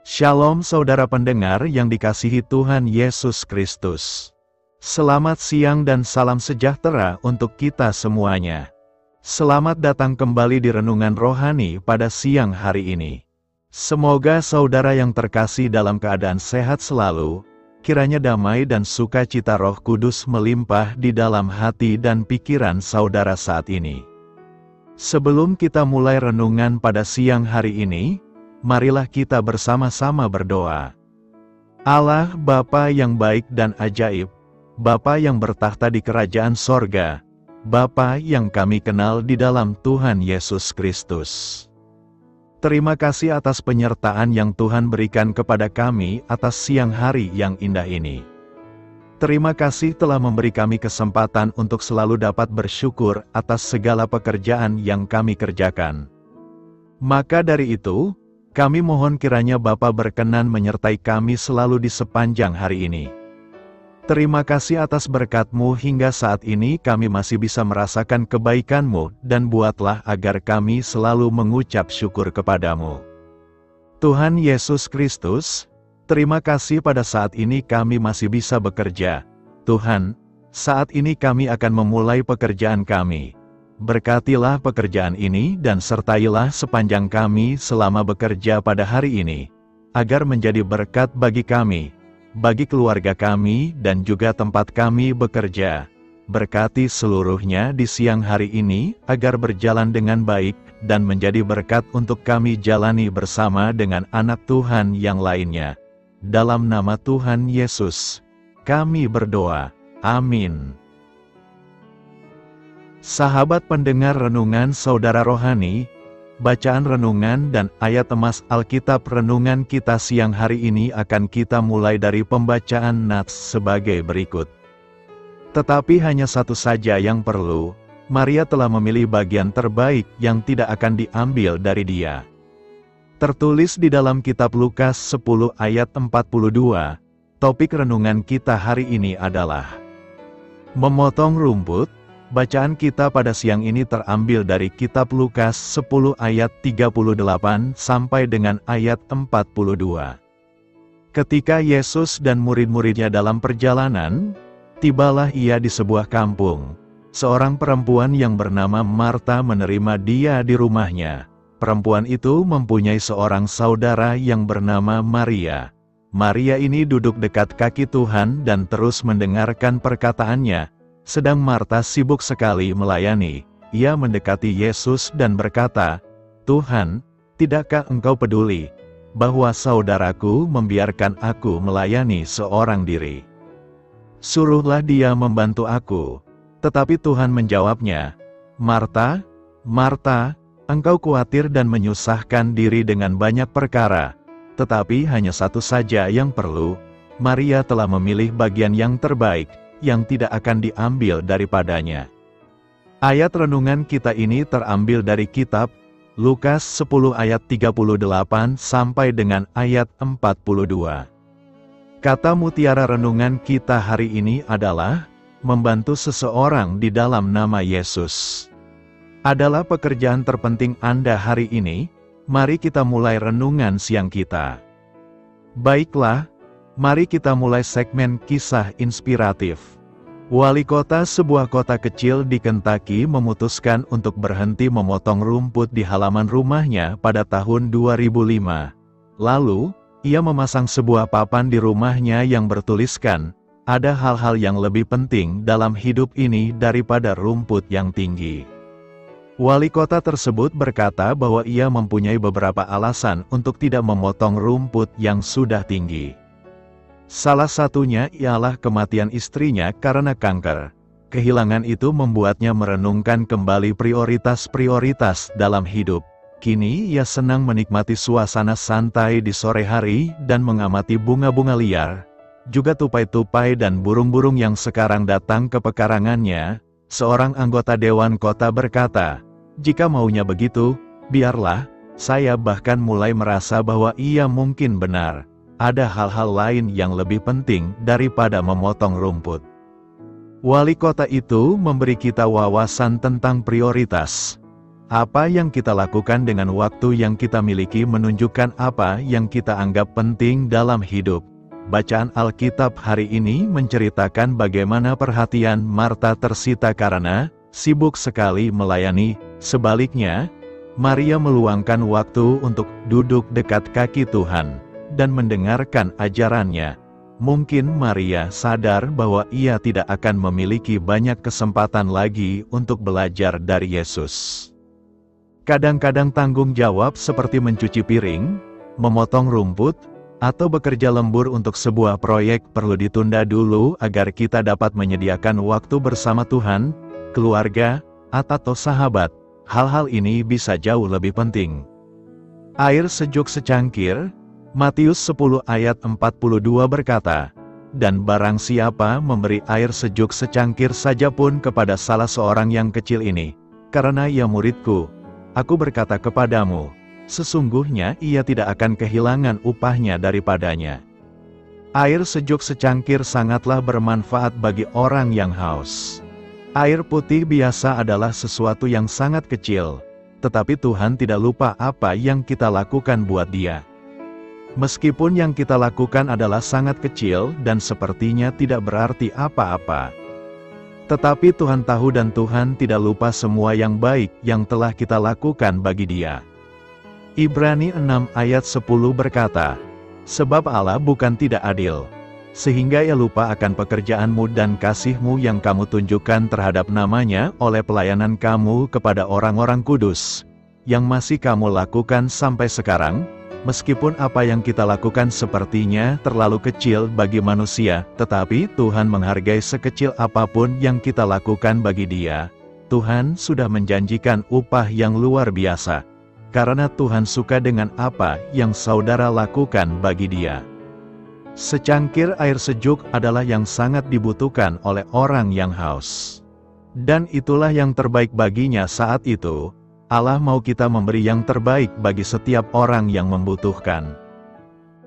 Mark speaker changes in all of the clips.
Speaker 1: Shalom saudara pendengar yang dikasihi Tuhan Yesus Kristus. Selamat siang dan salam sejahtera untuk kita semuanya. Selamat datang kembali di Renungan Rohani pada siang hari ini. Semoga saudara yang terkasih dalam keadaan sehat selalu, kiranya damai dan sukacita Roh Kudus melimpah di dalam hati dan pikiran saudara saat ini. Sebelum kita mulai renungan pada siang hari ini, marilah kita bersama-sama berdoa. Allah Bapa yang baik dan ajaib, Bapa yang bertahta di kerajaan sorga, Bapa yang kami kenal di dalam Tuhan Yesus Kristus. Terima kasih atas penyertaan yang Tuhan berikan kepada kami atas siang hari yang indah ini. Terima kasih telah memberi kami kesempatan untuk selalu dapat bersyukur atas segala pekerjaan yang kami kerjakan. Maka dari itu, kami mohon kiranya Bapa berkenan menyertai kami selalu di sepanjang hari ini. Terima kasih atas berkat-Mu hingga saat ini kami masih bisa merasakan kebaikan-Mu dan buatlah agar kami selalu mengucap syukur kepada-Mu. Tuhan Yesus Kristus, terima kasih pada saat ini kami masih bisa bekerja. Tuhan, saat ini kami akan memulai pekerjaan kami. Berkatilah pekerjaan ini dan sertailah sepanjang kami selama bekerja pada hari ini, agar menjadi berkat bagi kami, bagi keluarga kami dan juga tempat kami bekerja. Berkati seluruhnya di siang hari ini, agar berjalan dengan baik dan menjadi berkat untuk kami jalani bersama dengan anak Tuhan yang lainnya. Dalam nama Tuhan Yesus, kami berdoa. Amin. Sahabat pendengar renungan saudara rohani, bacaan renungan dan ayat emas Alkitab renungan kita siang hari ini akan kita mulai dari pembacaan nats sebagai berikut. Tetapi hanya satu saja yang perlu, Maria telah memilih bagian terbaik yang tidak akan diambil dari dia. Tertulis di dalam kitab Lukas 10 ayat 42, topik renungan kita hari ini adalah memotong rumput. Bacaan kita pada siang ini terambil dari kitab Lukas 10 ayat 38 sampai dengan ayat 42. Ketika Yesus dan murid-muridnya dalam perjalanan, tibalah ia di sebuah kampung. Seorang perempuan yang bernama Marta menerima dia di rumahnya. Perempuan itu mempunyai seorang saudara yang bernama Maria. Maria ini duduk dekat kaki Tuhan dan terus mendengarkan perkataannya. Sedang Marta sibuk sekali melayani. Ia mendekati Yesus dan berkata, "Tuhan, tidakkah Engkau peduli bahwa saudaraku membiarkan aku melayani seorang diri? Suruhlah dia membantu aku." Tetapi Tuhan menjawabnya, "Marta, Marta, engkau khawatir dan menyusahkan diri dengan banyak perkara, tetapi hanya satu saja yang perlu. Maria telah memilih bagian yang terbaik, yang tidak akan diambil daripadanya." Ayat renungan kita ini terambil dari kitab Lukas 10 ayat 38 sampai dengan ayat 42. Kata mutiara renungan kita hari ini adalah membantu seseorang di dalam nama Yesus. Adalah pekerjaan terpenting Anda hari ini. Mari kita mulai renungan siang kita. Baiklah, mari kita mulai segmen kisah inspiratif. Wali kota sebuah kota kecil di Kentucky memutuskan untuk berhenti memotong rumput di halaman rumahnya pada tahun 2005. Lalu, ia memasang sebuah papan di rumahnya yang bertuliskan, "Ada hal-hal yang lebih penting dalam hidup ini daripada rumput yang tinggi." Wali kota tersebut berkata bahwa ia mempunyai beberapa alasan untuk tidak memotong rumput yang sudah tinggi. Salah satunya ialah kematian istrinya karena kanker. Kehilangan itu membuatnya merenungkan kembali prioritas-prioritas dalam hidup. Kini ia senang menikmati suasana santai di sore hari dan mengamati bunga-bunga liar, juga tupai-tupai dan burung-burung yang sekarang datang ke pekarangannya. Seorang anggota dewan kota berkata, "Jika maunya begitu, biarlah." Saya bahkan mulai merasa bahwa ia mungkin benar. Ada hal-hal lain yang lebih penting daripada memotong rumput. Wali kota itu memberi kita wawasan tentang prioritas. Apa yang kita lakukan dengan waktu yang kita miliki menunjukkan apa yang kita anggap penting dalam hidup. Bacaan Alkitab hari ini menceritakan bagaimana perhatian Marta tersita karena sibuk sekali melayani. Sebaliknya, Maria meluangkan waktu untuk duduk dekat kaki Tuhan dan mendengarkan ajarannya. Mungkin Maria sadar bahwa ia tidak akan memiliki banyak kesempatan lagi untuk belajar dari Yesus. Kadang-kadang tanggung jawab seperti mencuci piring, memotong rumput, atau bekerja lembur untuk sebuah proyek perlu ditunda dulu agar kita dapat menyediakan waktu bersama Tuhan, keluarga, atau sahabat. Hal-hal ini bisa jauh lebih penting. Air sejuk secangkir, Matius 10 ayat 42 berkata, "Dan barang siapa memberi air sejuk secangkir saja pun kepada salah seorang yang kecil ini, karena ia muridku, aku berkata kepadamu, sesungguhnya ia tidak akan kehilangan upahnya daripadanya." Air sejuk secangkir sangatlah bermanfaat bagi orang yang haus. Air putih biasa adalah sesuatu yang sangat kecil, tetapi Tuhan tidak lupa apa yang kita lakukan buat Dia. Meskipun yang kita lakukan adalah sangat kecil dan sepertinya tidak berarti apa-apa, tetapi Tuhan tahu dan Tuhan tidak lupa semua yang baik yang telah kita lakukan bagi Dia. Ibrani 6 ayat 10 berkata, "Sebab Allah bukan tidak adil, sehingga Ia lupa akan pekerjaanmu dan kasih-Mu yang kamu tunjukkan terhadap namanya oleh pelayanan kamu kepada orang-orang kudus, yang masih kamu lakukan sampai sekarang." Meskipun apa yang kita lakukan sepertinya terlalu kecil bagi manusia, tetapi Tuhan menghargai sekecil apapun yang kita lakukan bagi Dia. Tuhan sudah menjanjikan upah yang luar biasa, karena Tuhan suka dengan apa yang saudara lakukan bagi Dia. Secangkir air sejuk adalah yang sangat dibutuhkan oleh orang yang haus. Dan itulah yang terbaik baginya saat itu. Allah mau kita memberi yang terbaik bagi setiap orang yang membutuhkan.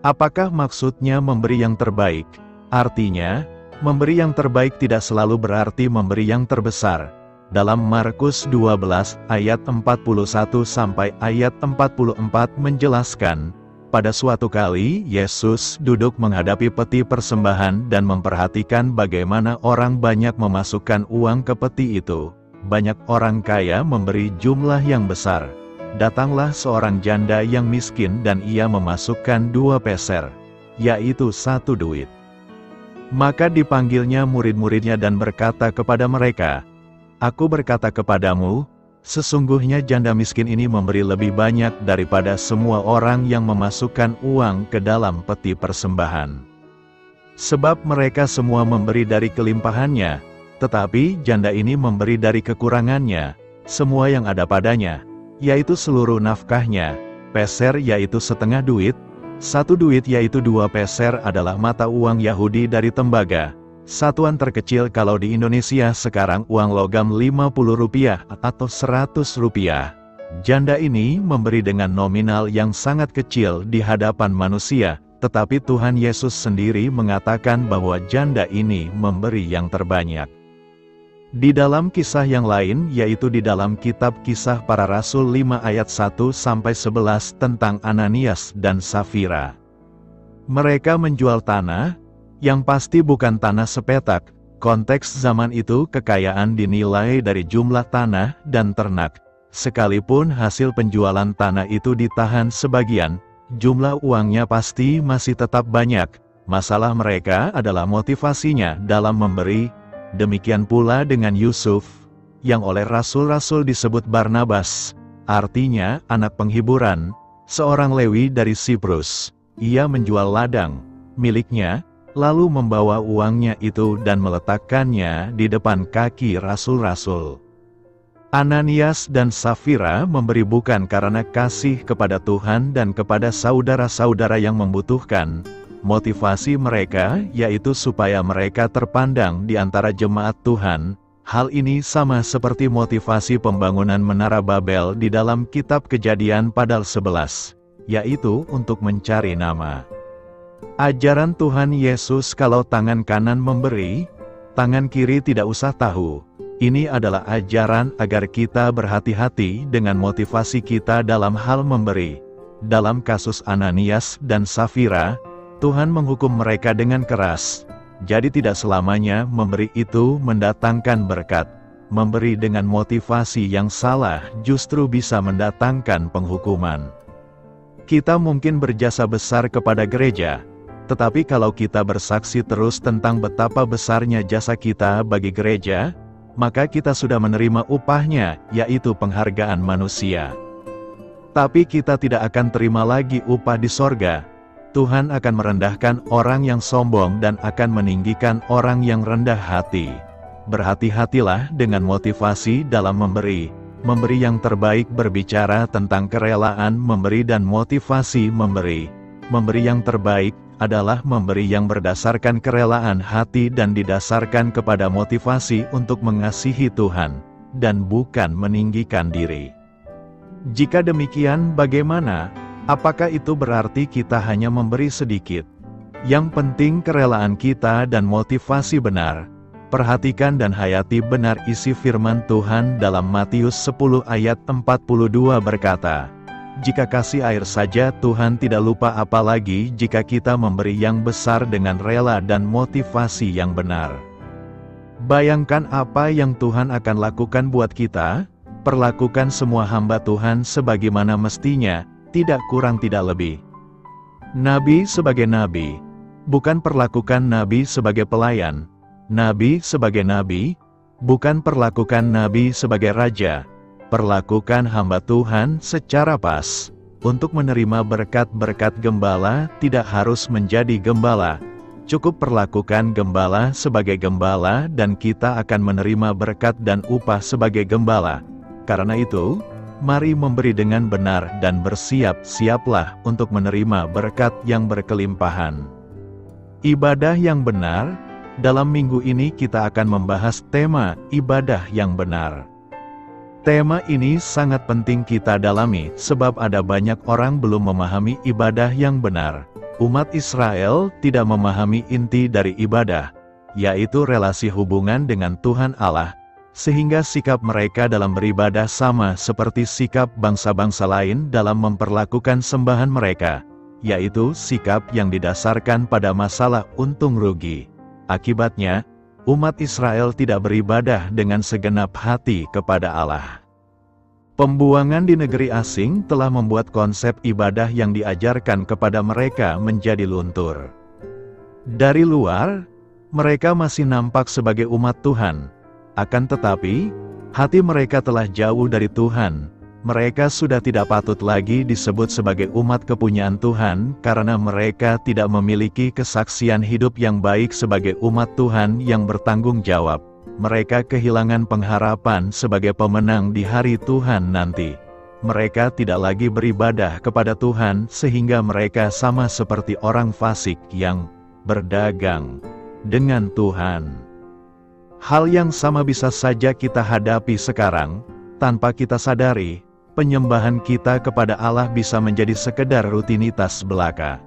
Speaker 1: Apakah maksudnya memberi yang terbaik? Artinya, memberi yang terbaik tidak selalu berarti memberi yang terbesar. Dalam Markus 12 ayat 41 sampai ayat 44 menjelaskan, pada suatu kali Yesus duduk menghadapi peti persembahan dan memperhatikan bagaimana orang banyak memasukkan uang ke peti itu. Banyak orang kaya memberi jumlah yang besar. Datanglah seorang janda yang miskin dan ia memasukkan 2 peser, yaitu 1 duit. Maka dipanggilnya murid-muridnya dan berkata kepada mereka, "Aku berkata kepadamu, sesungguhnya janda miskin ini memberi lebih banyak daripada semua orang yang memasukkan uang ke dalam peti persembahan. Sebab mereka semua memberi dari kelimpahannya, tetapi janda ini memberi dari kekurangannya, semua yang ada padanya, yaitu seluruh nafkahnya. Peser yaitu setengah duit, 1 duit yaitu 2 peser adalah mata uang Yahudi dari tembaga. Satuan terkecil kalau di Indonesia sekarang uang logam Rp50 atau Rp100. Janda ini memberi dengan nominal yang sangat kecil di hadapan manusia, tetapi Tuhan Yesus sendiri mengatakan bahwa janda ini memberi yang terbanyak. Di dalam kisah yang lain, yaitu di dalam kitab Kisah Para Rasul 5 ayat 1-11 tentang Ananias dan Safira. Mereka menjual tanah, yang pasti bukan tanah sepetak. Konteks zaman itu kekayaan dinilai dari jumlah tanah dan ternak. Sekalipun hasil penjualan tanah itu ditahan sebagian, jumlah uangnya pasti masih tetap banyak. Masalah mereka adalah motivasinya dalam memberi. Demikian pula dengan Yusuf, yang oleh rasul-rasul disebut Barnabas, artinya anak penghiburan, seorang Lewi dari Siprus. Ia menjual ladang miliknya, lalu membawa uangnya itu dan meletakkannya di depan kaki rasul-rasul. Ananias dan Safira memberi bukan karena kasih kepada Tuhan dan kepada saudara-saudara yang membutuhkan. Motivasi mereka yaitu supaya mereka terpandang di antara jemaat Tuhan. Hal ini sama seperti motivasi pembangunan Menara Babel di dalam kitab Kejadian pasal 11, yaitu untuk mencari nama. Ajaran Tuhan Yesus kalau tangan kanan memberi, tangan kiri tidak usah tahu. Ini adalah ajaran agar kita berhati-hati dengan motivasi kita dalam hal memberi. Dalam kasus Ananias dan Safira, Tuhan menghukum mereka dengan keras. Jadi tidak selamanya memberi itu mendatangkan berkat. Memberi dengan motivasi yang salah justru bisa mendatangkan penghukuman. Kita mungkin berjasa besar kepada gereja, tetapi kalau kita bersaksi terus tentang betapa besarnya jasa kita bagi gereja, maka kita sudah menerima upahnya, yaitu penghargaan manusia. Tapi kita tidak akan terima lagi upah di sorga. Tuhan akan merendahkan orang yang sombong dan akan meninggikan orang yang rendah hati. Berhati-hatilah dengan motivasi dalam memberi. Memberi yang terbaik berbicara tentang kerelaan memberi dan motivasi memberi. Memberi yang terbaik adalah memberi yang berdasarkan kerelaan hati dan didasarkan kepada motivasi untuk mengasihi Tuhan, dan bukan meninggikan diri. Jika demikian, bagaimana? Apakah itu berarti kita hanya memberi sedikit? Yang penting kerelaan kita dan motivasi benar. Perhatikan dan hayati benar isi firman Tuhan dalam Matius 10 ayat 42 berkata, "Jika kasih air saja Tuhan tidak lupa, apalagi jika kita memberi yang besar dengan rela dan motivasi yang benar." Bayangkan apa yang Tuhan akan lakukan buat kita. Perlakukan semua hamba Tuhan sebagaimana mestinya, tidak kurang tidak lebih. Nabi sebagai nabi, bukan perlakukan nabi sebagai pelayan. Nabi sebagai nabi, bukan perlakukan nabi sebagai raja. Perlakukan hamba Tuhan secara pas. Untuk menerima berkat-berkat gembala, tidak harus menjadi gembala. Cukup perlakukan gembala sebagai gembala dan kita akan menerima berkat dan upah sebagai gembala. Karena itu, mari memberi dengan benar dan bersiap-siaplah untuk menerima berkat yang berkelimpahan. Ibadah yang benar. Dalam minggu ini kita akan membahas tema ibadah yang benar. Tema ini sangat penting kita dalami, sebab ada banyak orang belum memahami ibadah yang benar. Umat Israel tidak memahami inti dari ibadah, yaitu relasi hubungan dengan Tuhan Allah, sehingga sikap mereka dalam beribadah sama seperti sikap bangsa-bangsa lain dalam memperlakukan sembahan mereka, yaitu sikap yang didasarkan pada masalah untung rugi. Akibatnya, umat Israel tidak beribadah dengan segenap hati kepada Allah. Pembuangan di negeri asing telah membuat konsep ibadah yang diajarkan kepada mereka menjadi luntur. Dari luar, mereka masih nampak sebagai umat Tuhan. Akan tetapi, hati mereka telah jauh dari Tuhan. Mereka sudah tidak patut lagi disebut sebagai umat kepunyaan Tuhan karena mereka tidak memiliki kesaksian hidup yang baik sebagai umat Tuhan yang bertanggung jawab. Mereka kehilangan pengharapan sebagai pemenang di hari Tuhan nanti. Mereka tidak lagi beribadah kepada Tuhan sehingga mereka sama seperti orang fasik yang berdagang dengan Tuhan. Hal yang sama bisa saja kita hadapi sekarang, tanpa kita sadari. Penyembahan kita kepada Allah bisa menjadi sekedar rutinitas belaka.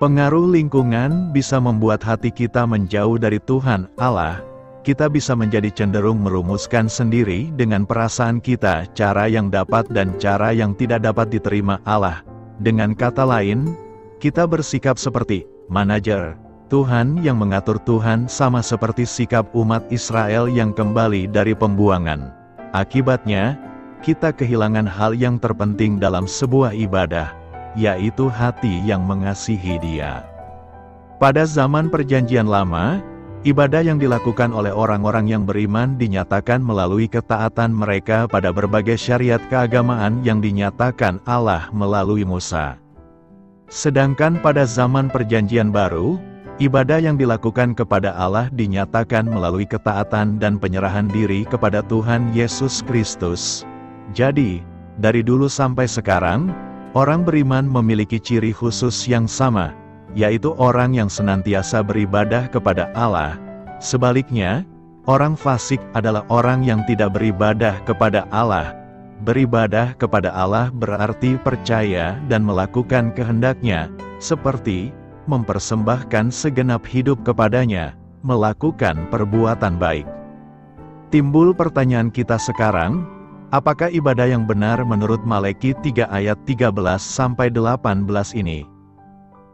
Speaker 1: Pengaruh lingkungan bisa membuat hati kita menjauh dari Tuhan Allah. Kita bisa menjadi cenderung merumuskan sendiri dengan perasaan kita cara yang dapat dan cara yang tidak dapat diterima Allah. Dengan kata lain, kita bersikap seperti manajer Tuhan yang mengatur Tuhan, sama seperti sikap umat Israel yang kembali dari pembuangan. Akibatnya, kita kehilangan hal yang terpenting dalam sebuah ibadah, yaitu hati yang mengasihi Dia. Pada zaman Perjanjian Lama, ibadah yang dilakukan oleh orang-orang yang beriman dinyatakan melalui ketaatan mereka pada berbagai syariat keagamaan yang dinyatakan Allah melalui Musa. Sedangkan pada zaman Perjanjian Baru, ibadah yang dilakukan kepada Allah dinyatakan melalui ketaatan dan penyerahan diri kepada Tuhan Yesus Kristus. Jadi, dari dulu sampai sekarang, orang beriman memiliki ciri khusus yang sama, yaitu orang yang senantiasa beribadah kepada Allah. Sebaliknya, orang fasik adalah orang yang tidak beribadah kepada Allah. Beribadah kepada Allah berarti percaya dan melakukan kehendak-Nya, seperti mempersembahkan segenap hidup kepadanya, melakukan perbuatan baik. Timbul pertanyaan kita sekarang, apakah ibadah yang benar menurut Maleki 3 ayat 13-18 ini?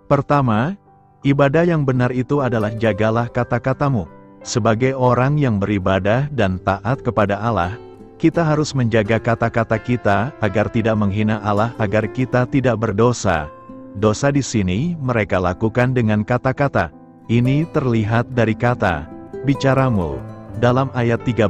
Speaker 1: Pertama, ibadah yang benar itu adalah jagalah kata-katamu. Sebagai orang yang beribadah dan taat kepada Allah, kita harus menjaga kata-kata kita agar tidak menghina Allah, agar kita tidak berdosa. Dosa di sini mereka lakukan dengan kata-kata. Ini terlihat dari kata bicaramu dalam ayat 13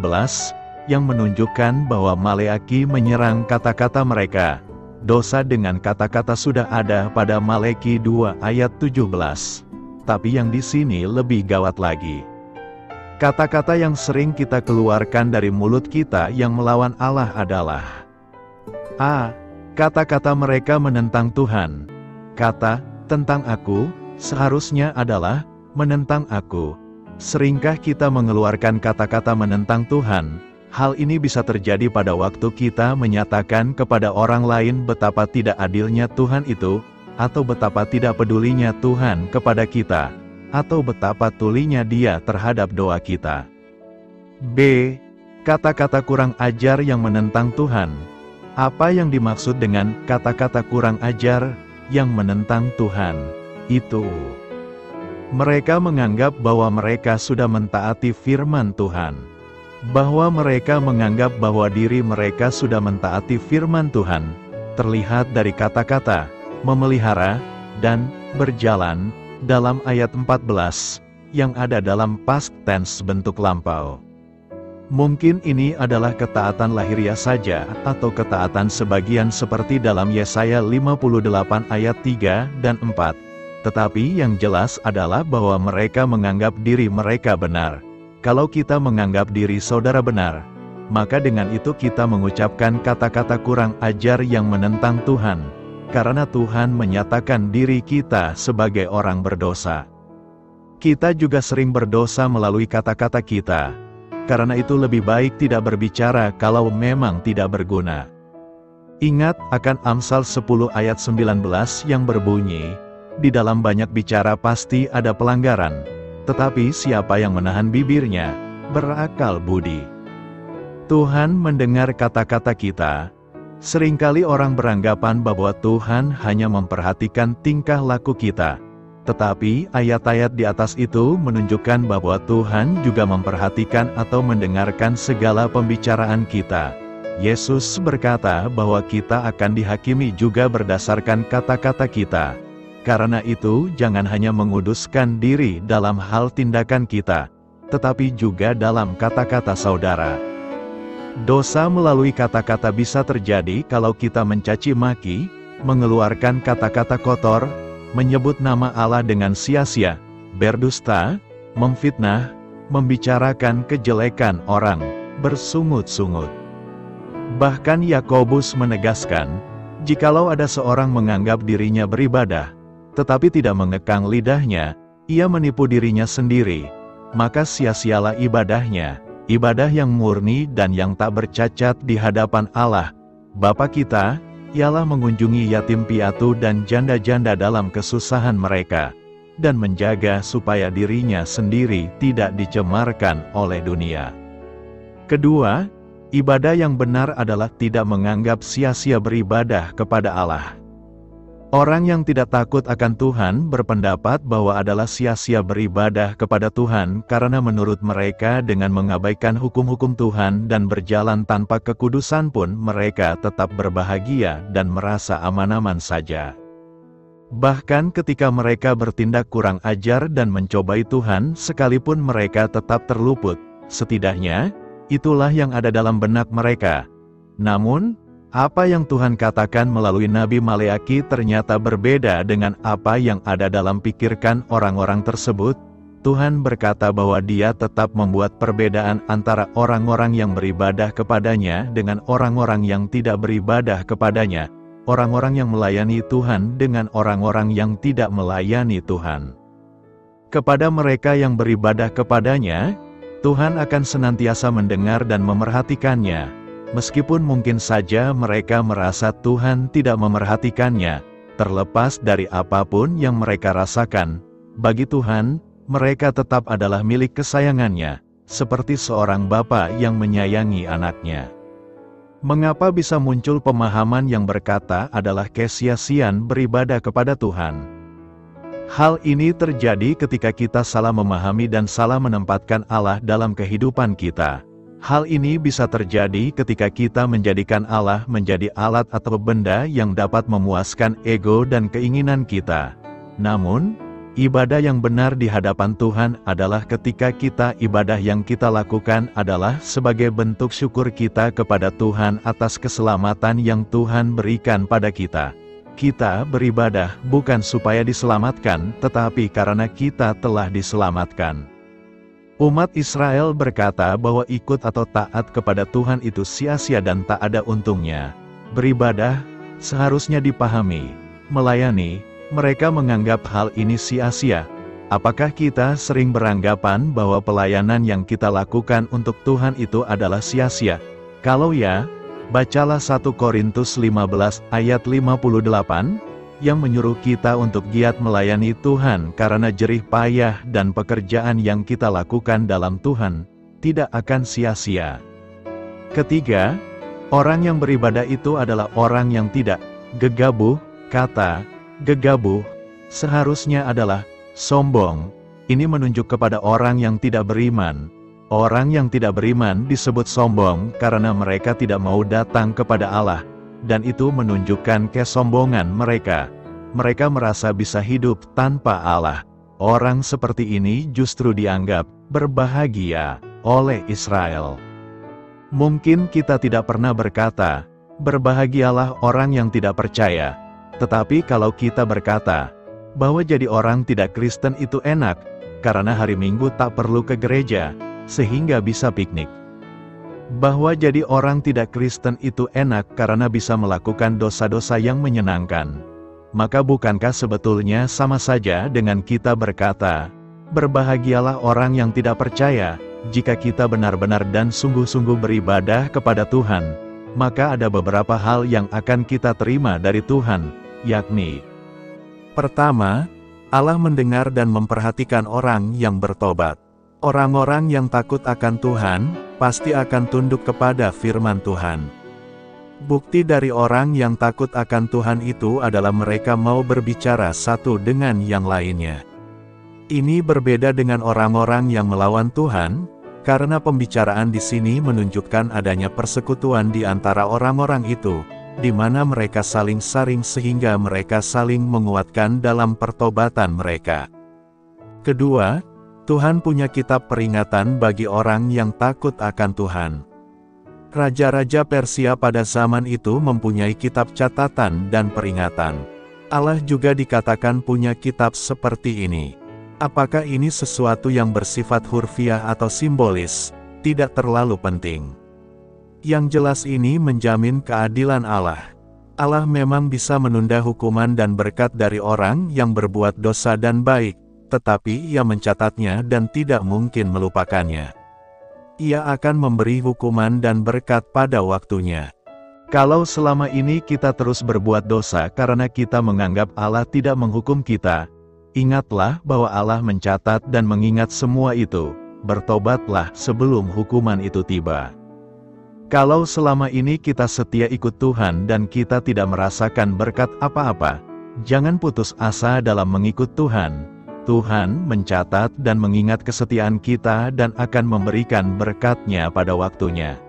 Speaker 1: yang menunjukkan bahwa Maleaki menyerang kata-kata mereka. Dosa dengan kata-kata sudah ada pada Maleki 2 ayat 17. Tapi yang di sini lebih gawat lagi. Kata-kata yang sering kita keluarkan dari mulut kita yang melawan Allah adalah A. Kata-kata mereka menentang Tuhan. Kata, tentang aku, seharusnya adalah menentang aku. Seringkah kita mengeluarkan kata-kata menentang Tuhan? Hal ini bisa terjadi pada waktu kita menyatakan kepada orang lain betapa tidak adilnya Tuhan itu, atau betapa tidak pedulinya Tuhan kepada kita, atau betapa tulinya Dia terhadap doa kita. B. Kata-kata kurang ajar yang menentang Tuhan. Apa yang dimaksud dengan kata-kata kurang ajar yang menentang Tuhan? Itu mereka menganggap bahwa mereka sudah mentaati firman Tuhan. Bahwa mereka menganggap bahwa diri mereka sudah mentaati firman Tuhan, terlihat dari kata-kata memelihara dan berjalan dalam ayat 14 yang ada dalam past tense bentuk lampau. Mungkin ini adalah ketaatan lahiriah saja atau ketaatan sebagian seperti dalam Yesaya 58 ayat 3 dan 4. Tetapi yang jelas adalah bahwa mereka menganggap diri mereka benar. Kalau kita menganggap diri saudara benar, maka dengan itu kita mengucapkan kata-kata kurang ajar yang menentang Tuhan, karena Tuhan menyatakan diri kita sebagai orang berdosa. Kita juga sering berdosa melalui kata-kata kita, karena itu lebih baik tidak berbicara kalau memang tidak berguna. Ingat akan Amsal 10 ayat 19 yang berbunyi, di dalam banyak bicara pasti ada pelanggaran. Tetapi siapa yang menahan bibirnya, berakal budi. Tuhan mendengar kata-kata kita. Seringkali orang beranggapan bahwa Tuhan hanya memperhatikan tingkah laku kita. Tetapi ayat-ayat di atas itu menunjukkan bahwa Tuhan juga memperhatikan atau mendengarkan segala pembicaraan kita. Yesus berkata bahwa kita akan dihakimi juga berdasarkan kata-kata kita. Karena itu, jangan hanya menguduskan diri dalam hal tindakan kita, tetapi juga dalam kata-kata saudara. Dosa melalui kata-kata bisa terjadi kalau kita mencaci maki, mengeluarkan kata-kata kotor, menyebut nama Allah dengan sia-sia, berdusta, memfitnah, membicarakan kejelekan orang, bersungut-sungut. Bahkan Yakobus menegaskan, jikalau ada seorang menganggap dirinya beribadah, tetapi tidak mengekang lidahnya, ia menipu dirinya sendiri, maka sia-sialah ibadahnya, ibadah yang murni dan yang tak bercacat di hadapan Allah, Bapa kita, ialah mengunjungi yatim piatu dan janda-janda dalam kesusahan mereka, dan menjaga supaya dirinya sendiri tidak dicemarkan oleh dunia. Kedua, ibadah yang benar adalah tidak menganggap sia-sia beribadah kepada Allah. Orang yang tidak takut akan Tuhan berpendapat bahwa adalah sia-sia beribadah kepada Tuhan karena menurut mereka dengan mengabaikan hukum-hukum Tuhan dan berjalan tanpa kekudusan pun mereka tetap berbahagia dan merasa aman-aman saja. Bahkan ketika mereka bertindak kurang ajar dan mencobai Tuhan sekalipun mereka tetap terluput, setidaknya itulah yang ada dalam benak mereka. Namun, apa yang Tuhan katakan melalui Nabi Maleaki ternyata berbeda dengan apa yang ada dalam pikirkan orang-orang tersebut. Tuhan berkata bahwa Dia tetap membuat perbedaan antara orang-orang yang beribadah kepadanya dengan orang-orang yang tidak beribadah kepadanya, orang-orang yang melayani Tuhan dengan orang-orang yang tidak melayani Tuhan. Kepada mereka yang beribadah kepadanya, Tuhan akan senantiasa mendengar dan memerhatikannya. Meskipun mungkin saja mereka merasa Tuhan tidak memerhatikannya, terlepas dari apapun yang mereka rasakan, bagi Tuhan, mereka tetap adalah milik kesayangannya, seperti seorang bapa yang menyayangi anaknya. Mengapa bisa muncul pemahaman yang berkata adalah kesia-siaan beribadah kepada Tuhan? Hal ini terjadi ketika kita salah memahami dan salah menempatkan Allah dalam kehidupan kita. Hal ini bisa terjadi ketika kita menjadikan Allah menjadi alat atau benda yang dapat memuaskan ego dan keinginan kita. Namun, ibadah yang benar di hadapan Tuhan adalah ketika ibadah yang kita lakukan adalah sebagai bentuk syukur kita kepada Tuhan atas keselamatan yang Tuhan berikan pada kita. Kita beribadah bukan supaya diselamatkan, tetapi karena kita telah diselamatkan. Umat Israel berkata bahwa ikut atau taat kepada Tuhan itu sia-sia dan tak ada untungnya. Beribadah seharusnya dipahami, melayani. Mereka menganggap hal ini sia-sia. Apakah kita sering beranggapan bahwa pelayanan yang kita lakukan untuk Tuhan itu adalah sia-sia? Kalau ya, bacalah 1 Korintus 15 ayat 58, yang menyuruh kita untuk giat melayani Tuhan karena jerih payah dan pekerjaan yang kita lakukan dalam Tuhan tidak akan sia-sia. Ketiga, orang yang beribadah itu adalah orang yang tidak gegabah. Kata gegabah seharusnya adalah sombong. Ini menunjuk kepada orang yang tidak beriman. Orang yang tidak beriman disebut sombong karena mereka tidak mau datang kepada Allah, dan itu menunjukkan kesombongan mereka. Mereka merasa bisa hidup tanpa Allah. Orang seperti ini justru dianggap berbahagia oleh Israel. Mungkin kita tidak pernah berkata, "Berbahagialah orang yang tidak percaya." Tetapi kalau kita berkata bahwa jadi orang tidak Kristen itu enak, karena hari Minggu tak perlu ke gereja, sehingga bisa piknik. Bahwa jadi orang tidak Kristen itu enak karena bisa melakukan dosa-dosa yang menyenangkan. Maka bukankah sebetulnya sama saja dengan kita berkata, berbahagialah orang yang tidak percaya, jika kita benar-benar dan sungguh-sungguh beribadah kepada Tuhan, maka ada beberapa hal yang akan kita terima dari Tuhan, yakni: pertama, Allah mendengar dan memperhatikan orang yang bertobat. Orang-orang yang takut akan Tuhan, pasti akan tunduk kepada firman Tuhan. Bukti dari orang yang takut akan Tuhan itu adalah mereka mau berbicara satu dengan yang lainnya. Ini berbeda dengan orang-orang yang melawan Tuhan, karena pembicaraan di sini menunjukkan adanya persekutuan di antara orang-orang itu, di mana mereka saling saring sehingga mereka saling menguatkan dalam pertobatan mereka. Kedua, Tuhan punya kitab peringatan bagi orang yang takut akan Tuhan. Raja-raja Persia pada zaman itu mempunyai kitab catatan dan peringatan. Allah juga dikatakan punya kitab seperti ini. Apakah ini sesuatu yang bersifat hurfiah atau simbolis? Tidak terlalu penting. Yang jelas ini menjamin keadilan Allah. Allah memang bisa menunda hukuman dan berkat dari orang yang berbuat dosa dan baik, tetapi Ia mencatatnya dan tidak mungkin melupakannya. Ia akan memberi hukuman dan berkat pada waktunya. Kalau selama ini kita terus berbuat dosa karena kita menganggap Allah tidak menghukum kita, ingatlah bahwa Allah mencatat dan mengingat semua itu. Bertobatlah sebelum hukuman itu tiba. Kalau selama ini kita setia ikut Tuhan dan kita tidak merasakan berkat apa-apa, jangan putus asa dalam mengikut Tuhan. Tuhan mencatat dan mengingat kesetiaan kita dan akan memberikan berkat-Nya pada waktunya.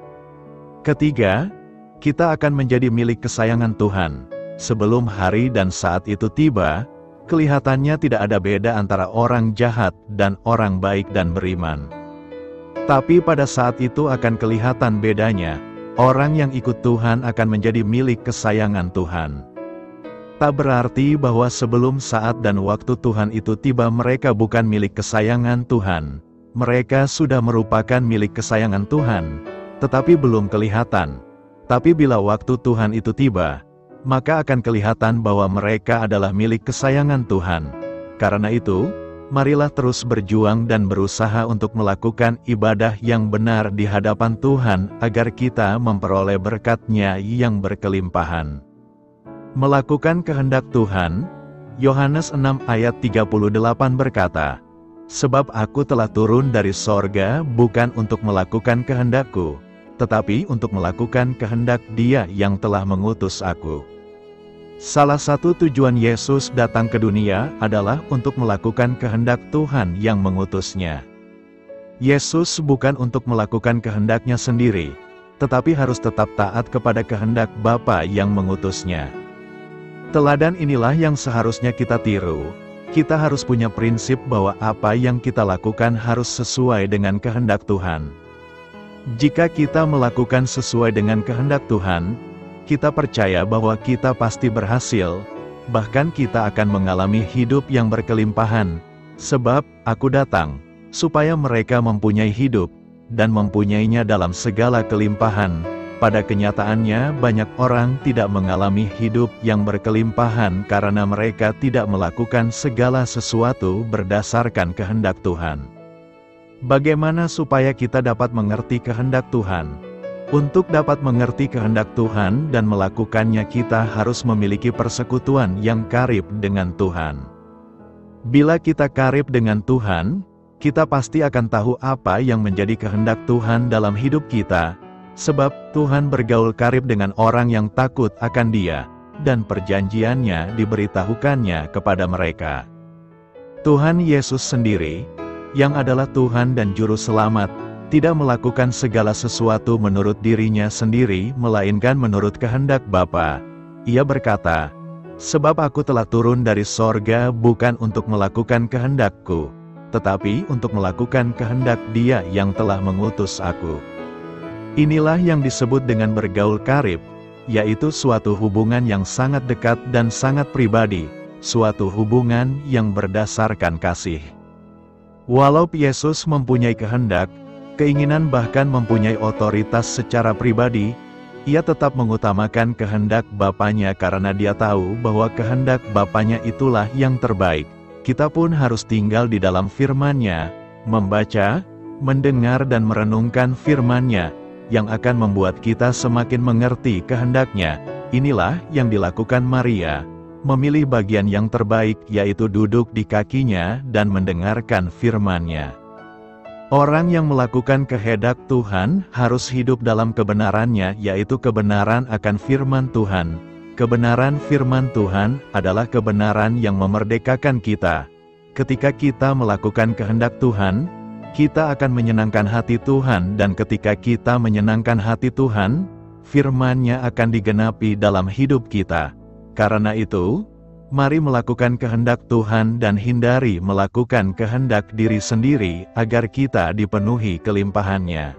Speaker 1: Ketiga, kita akan menjadi milik kesayangan Tuhan. Sebelum hari dan saat itu tiba, kelihatannya tidak ada beda antara orang jahat dan orang baik dan beriman. Tapi pada saat itu akan kelihatan bedanya. Orang yang ikut Tuhan akan menjadi milik kesayangan Tuhan. Tak berarti bahwa sebelum saat dan waktu Tuhan itu tiba mereka bukan milik kesayangan Tuhan. Mereka sudah merupakan milik kesayangan Tuhan, tetapi belum kelihatan. Tapi bila waktu Tuhan itu tiba, maka akan kelihatan bahwa mereka adalah milik kesayangan Tuhan. Karena itu, marilah terus berjuang dan berusaha untuk melakukan ibadah yang benar di hadapan Tuhan agar kita memperoleh berkat-Nya yang berkelimpahan. Melakukan kehendak Tuhan, Yohanes 6 ayat 38 berkata, Sebab aku telah turun dari sorga bukan untuk melakukan kehendakku, tetapi untuk melakukan kehendak Dia yang telah mengutus aku. Salah satu tujuan Yesus datang ke dunia adalah untuk melakukan kehendak Tuhan yang mengutusnya. Yesus bukan untuk melakukan kehendaknya sendiri, tetapi harus tetap taat kepada kehendak Bapa yang mengutusnya. Teladan inilah yang seharusnya kita tiru. Kita harus punya prinsip bahwa apa yang kita lakukan harus sesuai dengan kehendak Tuhan. Jika kita melakukan sesuai dengan kehendak Tuhan, kita percaya bahwa kita pasti berhasil, bahkan kita akan mengalami hidup yang berkelimpahan. Sebab, aku datang, supaya mereka mempunyai hidup, dan mempunyainya dalam segala kelimpahan. Pada kenyataannya, banyak orang tidak mengalami hidup yang berkelimpahan karena mereka tidak melakukan segala sesuatu berdasarkan kehendak Tuhan. Bagaimana supaya kita dapat mengerti kehendak Tuhan? Untuk dapat mengerti kehendak Tuhan dan melakukannya, kita harus memiliki persekutuan yang karib dengan Tuhan. Bila kita karib dengan Tuhan, kita pasti akan tahu apa yang menjadi kehendak Tuhan dalam hidup kita. Sebab Tuhan bergaul karib dengan orang yang takut akan Dia, dan perjanjiannya diberitahukannya kepada mereka. Tuhan Yesus sendiri, yang adalah Tuhan dan Juru Selamat, tidak melakukan segala sesuatu menurut dirinya sendiri, melainkan menurut kehendak Bapa. Ia berkata, "Sebab aku telah turun dari sorga bukan untuk melakukan kehendakku, tetapi untuk melakukan kehendak Dia yang telah mengutus aku." Inilah yang disebut dengan bergaul karib, yaitu suatu hubungan yang sangat dekat dan sangat pribadi, suatu hubungan yang berdasarkan kasih. Walau Yesus mempunyai kehendak, keinginan bahkan mempunyai otoritas secara pribadi, Ia tetap mengutamakan kehendak Bapanya karena Dia tahu bahwa kehendak Bapanya itulah yang terbaik. Kita pun harus tinggal di dalam firman-Nya, membaca, mendengar dan merenungkan firman-Nya, yang akan membuat kita semakin mengerti kehendak-Nya. Inilah yang dilakukan Maria, memilih bagian yang terbaik, yaitu duduk di kakinya dan mendengarkan firman-Nya. Orang yang melakukan kehendak Tuhan harus hidup dalam kebenaran-Nya, yaitu kebenaran akan firman Tuhan. Kebenaran firman Tuhan adalah kebenaran yang memerdekakan kita. Ketika kita melakukan kehendak Tuhan, kita akan menyenangkan hati Tuhan, dan ketika kita menyenangkan hati Tuhan, firman-Nya akan digenapi dalam hidup kita. Karena itu, mari melakukan kehendak Tuhan dan hindari melakukan kehendak diri sendiri agar kita dipenuhi kelimpahan-Nya.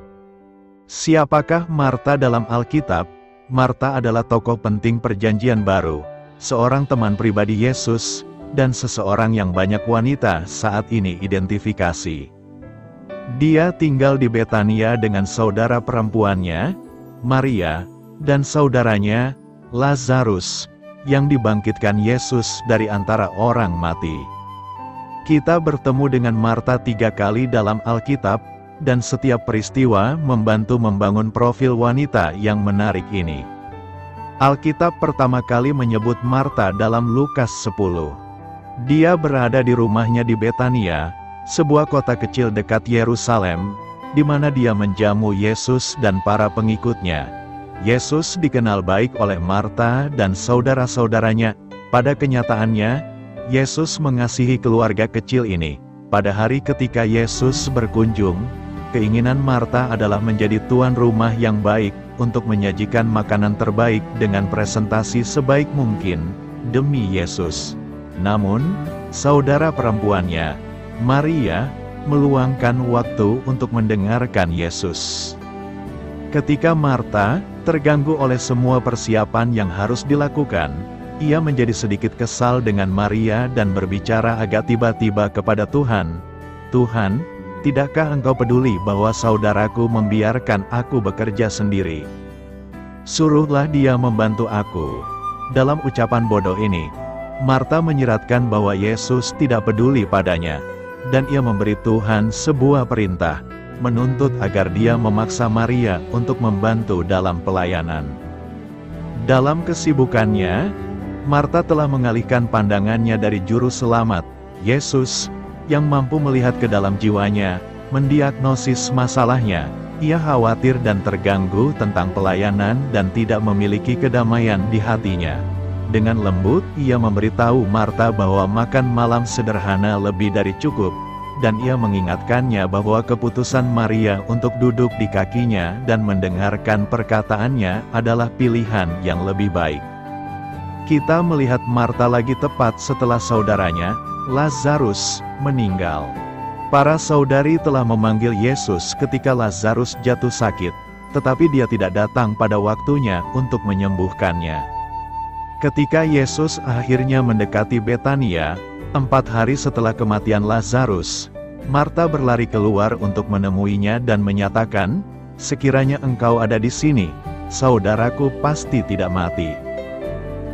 Speaker 1: Siapakah Marta dalam Alkitab? Marta adalah tokoh penting Perjanjian Baru, seorang teman pribadi Yesus, dan seseorang yang banyak wanita saat ini identifikasi. Dia tinggal di Betania dengan saudara perempuannya, Maria, dan saudaranya, Lazarus, yang dibangkitkan Yesus dari antara orang mati. Kita bertemu dengan Marta 3 kali dalam Alkitab, dan setiap peristiwa membantu membangun profil wanita yang menarik ini. Alkitab pertama kali menyebut Marta dalam Lukas 10. Dia berada di rumahnya di Betania, sebuah kota kecil dekat Yerusalem, di mana dia menjamu Yesus dan para pengikutnya. Yesus dikenal baik oleh Marta dan saudara-saudaranya. Pada kenyataannya, Yesus mengasihi keluarga kecil ini. Pada hari ketika Yesus berkunjung, keinginan Marta adalah menjadi tuan rumah yang baik, untuk menyajikan makanan terbaik dengan presentasi sebaik mungkin, demi Yesus. Namun, saudara perempuannya, Maria, meluangkan waktu untuk mendengarkan Yesus. Ketika Marta terganggu oleh semua persiapan yang harus dilakukan, ia menjadi sedikit kesal dengan Maria dan berbicara agak tiba-tiba kepada Tuhan. "Tuhan, tidakkah Engkau peduli bahwa saudaraku membiarkan aku bekerja sendiri? Suruhlah dia membantu aku." Dalam ucapan bodoh ini, Marta menyiratkan bahwa Yesus tidak peduli padanya. Dan ia memberi Tuhan sebuah perintah, menuntut agar dia memaksa Maria untuk membantu dalam pelayanan. Dalam kesibukannya, Marta telah mengalihkan pandangannya dari Juru Selamat, Yesus, yang mampu melihat ke dalam jiwanya, mendiagnosis masalahnya. Ia khawatir dan terganggu tentang pelayanan dan tidak memiliki kedamaian di hatinya. Dengan lembut, ia memberitahu Marta bahwa makan malam sederhana lebih dari cukup, dan ia mengingatkannya bahwa keputusan Maria untuk duduk di kakinya dan mendengarkan perkataannya adalah pilihan yang lebih baik. Kita melihat Marta lagi tepat setelah saudaranya, Lazarus, meninggal. Para saudari telah memanggil Yesus ketika Lazarus jatuh sakit, tetapi dia tidak datang pada waktunya untuk menyembuhkannya. Ketika Yesus akhirnya mendekati Betania, 4 hari setelah kematian Lazarus, Marta berlari keluar untuk menemuinya dan menyatakan, "Sekiranya engkau ada di sini, saudaraku pasti tidak mati."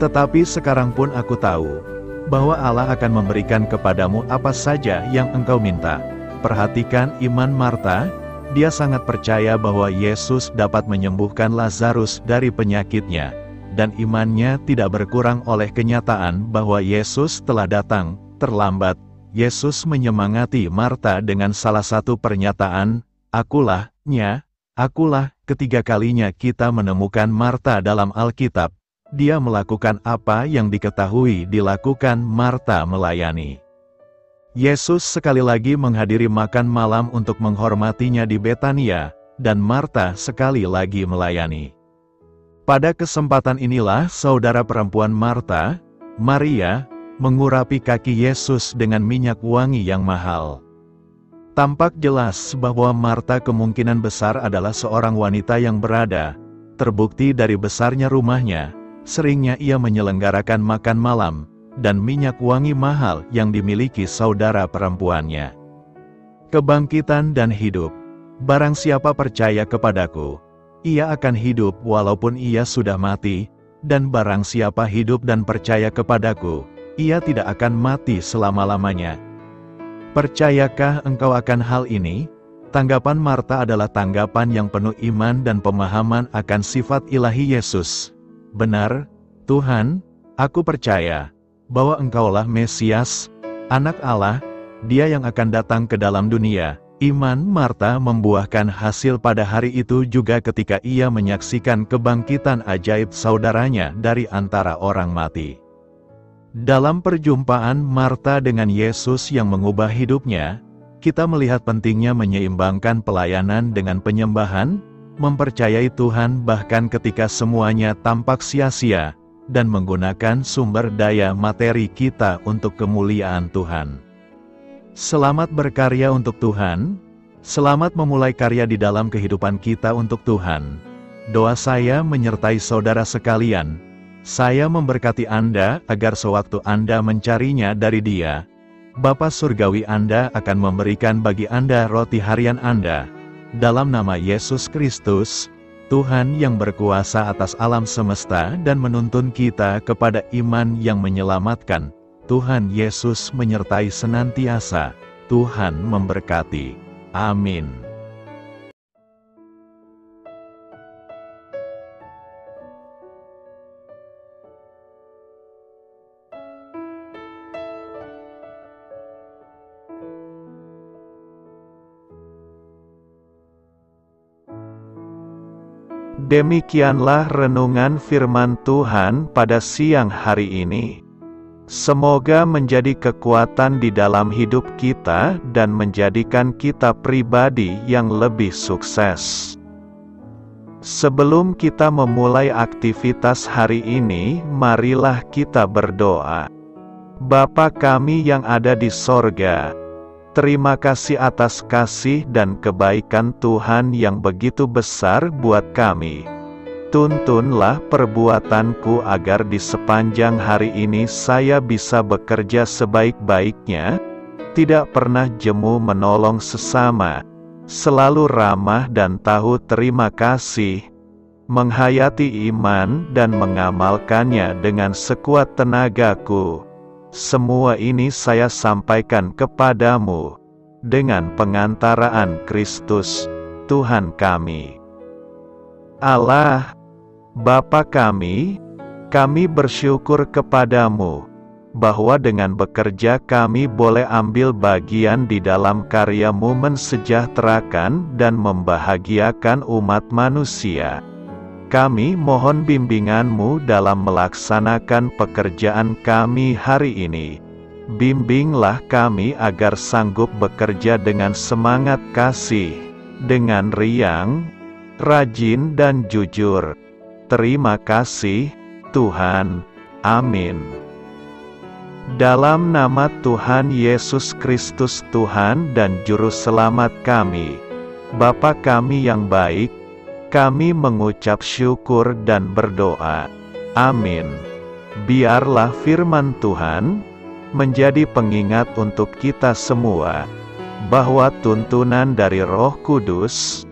Speaker 1: Tetapi sekarang pun aku tahu bahwa Allah akan memberikan kepadamu apa saja yang engkau minta. Perhatikan iman Marta, dia sangat percaya bahwa Yesus dapat menyembuhkan Lazarus dari penyakitnya, dan imannya tidak berkurang oleh kenyataan bahwa Yesus telah datang terlambat. Yesus menyemangati Marta dengan salah satu pernyataan, "Akulah, nya, akulah." Ketiga kalinya kita menemukan Marta dalam Alkitab. Dia melakukan apa yang diketahui dilakukan Marta melayani. Yesus sekali lagi menghadiri makan malam untuk menghormatinya di Betania, dan Marta sekali lagi melayani. Pada kesempatan inilah saudara perempuan Marta, Maria, mengurapi kaki Yesus dengan minyak wangi yang mahal. Tampak jelas bahwa Marta kemungkinan besar adalah seorang wanita yang berada, terbukti dari besarnya rumahnya, seringnya ia menyelenggarakan makan malam, dan minyak wangi mahal yang dimiliki saudara perempuannya. Kebangkitan dan hidup. Barang siapa percaya kepadaku, ia akan hidup walaupun ia sudah mati, dan barang siapa hidup dan percaya kepadaku, ia tidak akan mati selama-lamanya. Percayakah engkau akan hal ini? Tanggapan Marta adalah tanggapan yang penuh iman dan pemahaman akan sifat ilahi Yesus. Benar, Tuhan, aku percaya bahwa engkaulah Mesias, Anak Allah, Dia yang akan datang ke dalam dunia. Iman Marta membuahkan hasil pada hari itu juga ketika ia menyaksikan kebangkitan ajaib saudaranya dari antara orang mati. Dalam perjumpaan Marta dengan Yesus yang mengubah hidupnya, kita melihat pentingnya menyeimbangkan pelayanan dengan penyembahan, mempercayai Tuhan bahkan ketika semuanya tampak sia-sia, dan menggunakan sumber daya materi kita untuk kemuliaan Tuhan. Selamat berkarya untuk Tuhan, selamat memulai karya di dalam kehidupan kita untuk Tuhan. Doa saya menyertai saudara sekalian. Saya memberkati Anda agar sewaktu Anda mencarinya dari Dia, Bapa Surgawi Anda akan memberikan bagi Anda roti harian Anda. Dalam nama Yesus Kristus, Tuhan yang berkuasa atas alam semesta dan menuntun kita kepada iman yang menyelamatkan, Tuhan Yesus menyertai senantiasa. Tuhan memberkati. Amin. Demikianlah renungan firman Tuhan pada siang hari ini. Semoga menjadi kekuatan di dalam hidup kita dan menjadikan kita pribadi yang lebih sukses. Sebelum kita memulai aktivitas hari ini, marilah kita berdoa. Bapa kami yang ada di sorga, terima kasih atas kasih dan kebaikan Tuhan yang begitu besar buat kami. Tuntunlah perbuatanku agar di sepanjang hari ini saya bisa bekerja sebaik-baiknya, tidak pernah jemu menolong sesama, selalu ramah dan tahu terima kasih, menghayati iman dan mengamalkannya dengan sekuat tenagaku. Semua ini saya sampaikan kepadamu, dengan pengantaraan Kristus, Tuhan kami. Allah, Bapa kami bersyukur kepadamu, bahwa dengan bekerja kami boleh ambil bagian di dalam karya-Mu mensejahterakan dan membahagiakan umat manusia. Kami mohon bimbingan-Mu dalam melaksanakan pekerjaan kami hari ini. Bimbinglah kami agar sanggup bekerja dengan semangat kasih, dengan riang, rajin dan jujur. Terima kasih, Tuhan. Amin. Dalam nama Tuhan Yesus Kristus Tuhan dan Juru Selamat kami, Bapa kami yang baik, kami mengucap syukur dan berdoa. Amin. Biarlah firman Tuhan menjadi pengingat untuk kita semua, bahwa tuntunan dari Roh Kudus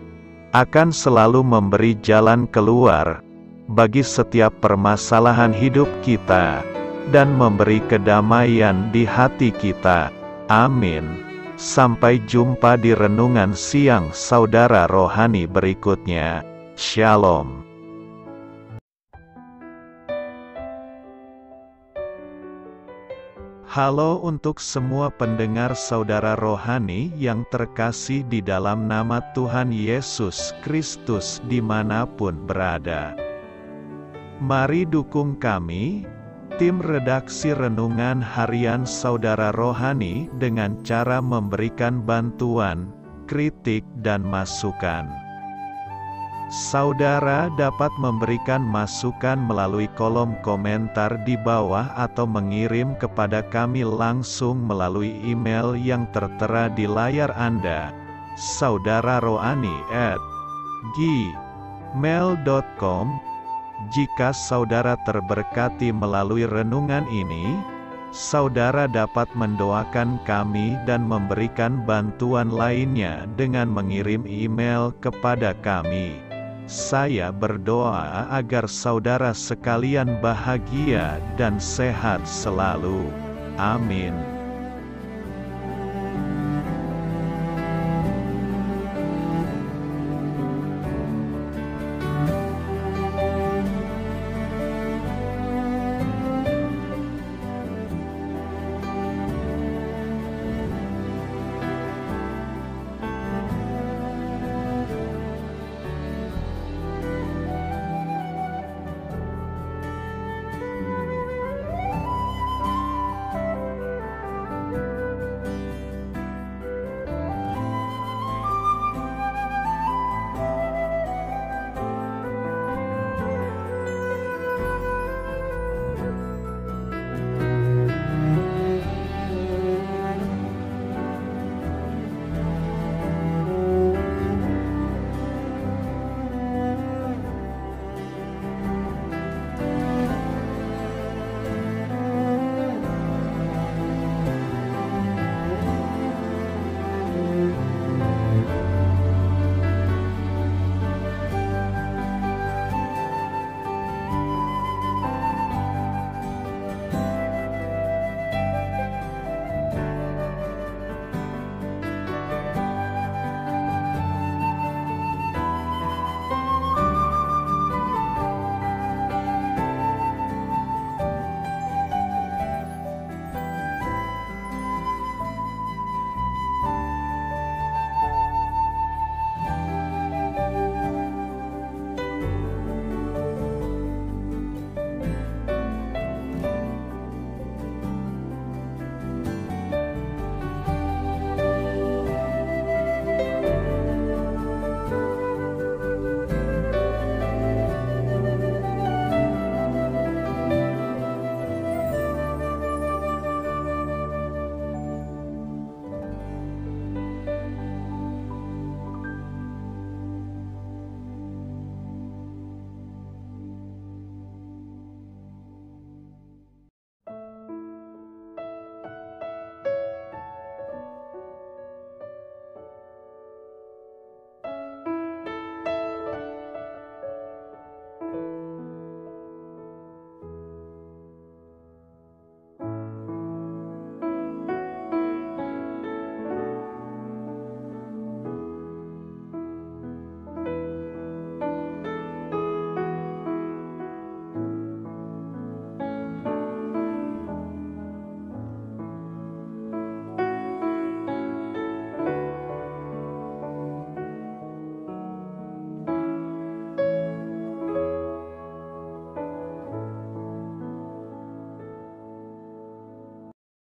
Speaker 1: akan selalu memberi jalan keluar bagi setiap permasalahan hidup kita, dan memberi kedamaian di hati kita. Amin. Sampai jumpa di renungan siang saudara rohani berikutnya. Shalom. Halo untuk semua pendengar saudara rohani yang terkasih di dalam nama Tuhan Yesus Kristus dimanapun berada. Mari dukung kami, tim redaksi Renungan Harian Saudara Rohani, dengan cara memberikan bantuan, kritik dan masukan. Saudara dapat memberikan masukan melalui kolom komentar di bawah atau mengirim kepada kami langsung melalui email yang tertera di layar Anda, saudararohani@gmail.com. Jika saudara terberkati melalui renungan ini, saudara dapat mendoakan kami dan memberikan bantuan lainnya dengan mengirim email kepada kami. Saya berdoa agar saudara sekalian bahagia dan sehat selalu. Amin.